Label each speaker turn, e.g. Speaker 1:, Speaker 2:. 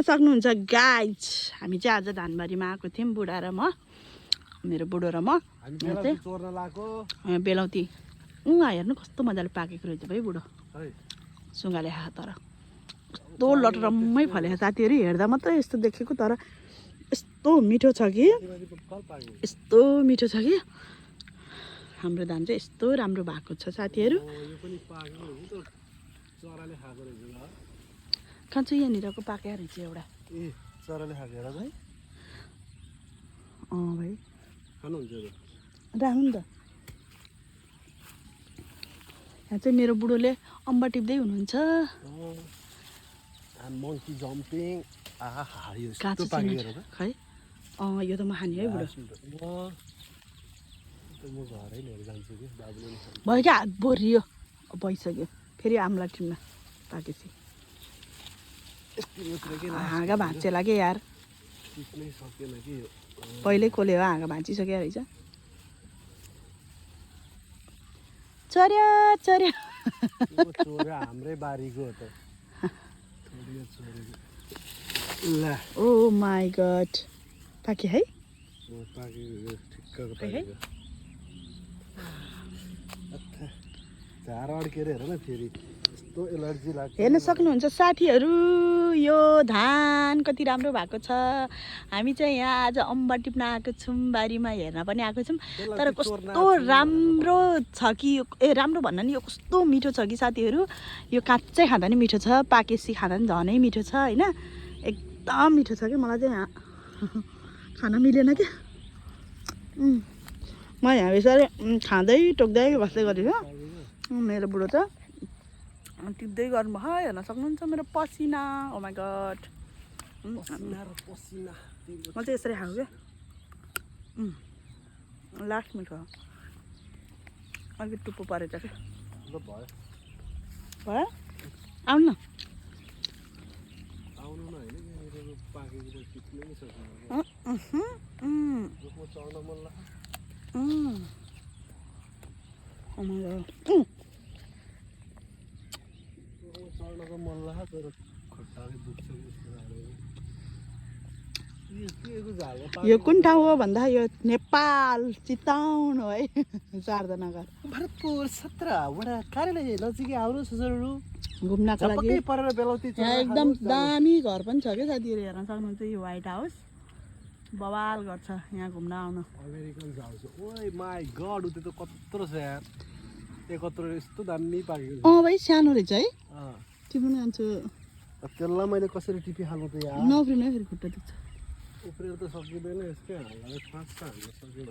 Speaker 1: सक्नुहुन्छ गाइज, हामी चाहिँ आज धानबारीमा आएको थियौँ बुढा र म, मेरो बुढो र म बेलाउती। हेर्नु कस्तो मजाले पाकेको रहेछ भाइ बुढो, सुँगाले खा। तर कस्तो लटरम्मै फलेको साथीहरू, हेर्दा मात्रै यस्तो देखेको तर यस्तो मिठो छ कि, यस्तो मिठो छ कि। हाम्रो धान चाहिँ यस्तो राम्रो भएको छ साथीहरू। कहाँ चाहिँ यहाँनिरको पाकेको रहेछ एउटा,
Speaker 2: चराले खाएको हेर भाइ।
Speaker 1: भाइ
Speaker 2: खानुहुन्छ
Speaker 1: राख्नु नि त। यहाँ चाहिँ मेरो बुढोले अम्बा टिप्दै हुनुहुन्छ।
Speaker 2: मङ्की जम्पिङ
Speaker 1: काँचो खै। यो त म खाने है बुढो।
Speaker 2: म घरै लिएर जान्छु कि बाबुले
Speaker 1: भयो क्या, हात भरियो भइसक्यो। फेरि आम्ला टिममा पाकेपछि हाँगा भाँच्यो कि यार,
Speaker 2: सकेन कि
Speaker 1: पहिल्यै खोल्यो हाँगा भाँचिसक्यो रहेछ। चर्या चर्या
Speaker 2: चोर हाम्रै बारीको हो त। ल
Speaker 1: ओ माई गड, पाके है,
Speaker 2: पाकेको ठिक्कको
Speaker 1: है।
Speaker 2: पाकेको। झार अड्केर हेर न, फेरि यस्तो एलर्जी लाग्छ।
Speaker 1: हेर्न सक्नुहुन्छ साथीहरू, यो धान कति राम्रो भएको छ। हामी चाहिँ यहाँ आज अम्बा टिप्न आएको छौँ, बारीमा हेर्न पनि आएको छौँ। तर कस्तो राम्रो छ कि, राम्रो भन्न नि, यो कस्तो मिठो छ कि साथीहरू। यो काँचै खाँदा नि मिठो छ, पाकेसी खाँदा नि झनै मिठो छ होइन। एकदम मिठो छ कि। मलाई चाहिँ यहाँ खान मिलेन क्या। म यहाँ बिस्तारै खाँदै टोक्दै बस्दै गरेको। मेरो बुढो त टिप्दै गर्नुभयो। हेर्न सक्नुहुन्छ मेरो पसिना। ओ माई गड, म चाहिँ यसरी खाएको क्या। लास्ट मिठो हो, अलिकति टुप्पो परेछ क्या। भयो आउनु न।
Speaker 2: आउनु न होइन, पाकेको टिप्नै सक्नु। चढ्न मन लाग्छ। चढ्नको मन लाग्छ तर खुट्टाले दुख्छ कि।
Speaker 1: यो कुन ठाउँ हो भन्दा यो नेपाल चितवन हो है, शारदानगर।
Speaker 2: भरतपुर 17वटा कार्यालय नजिकै आउनुहोस् हजुरहरू
Speaker 1: घुम्नको लागि।
Speaker 2: परेर बेलाउती
Speaker 1: यहाँ एकदम दामी घर पनि छ क्या साथीहरू, हेर्न सक्नुहुन्छ। यो व्हाइट हाउस बवाल गर्छ यहाँ घुम्न आउनु।
Speaker 2: American house. ओए माई गड, त्यो त कत्रो छ यार, कत्रो यस्तो दामी पाकेको।
Speaker 1: भाइ सानो रहेछ है, टिप्नु जान्छु।
Speaker 2: त्यसलाई मैले कसरी टिपिहाल्नु त यार।
Speaker 1: नउफ्रिनु है, फेरि खुट्टा दुख्छ।
Speaker 2: उफ्रेर त सकिँदैन, यसकै हाल्दा पाँच हाल्न सकिँदैन।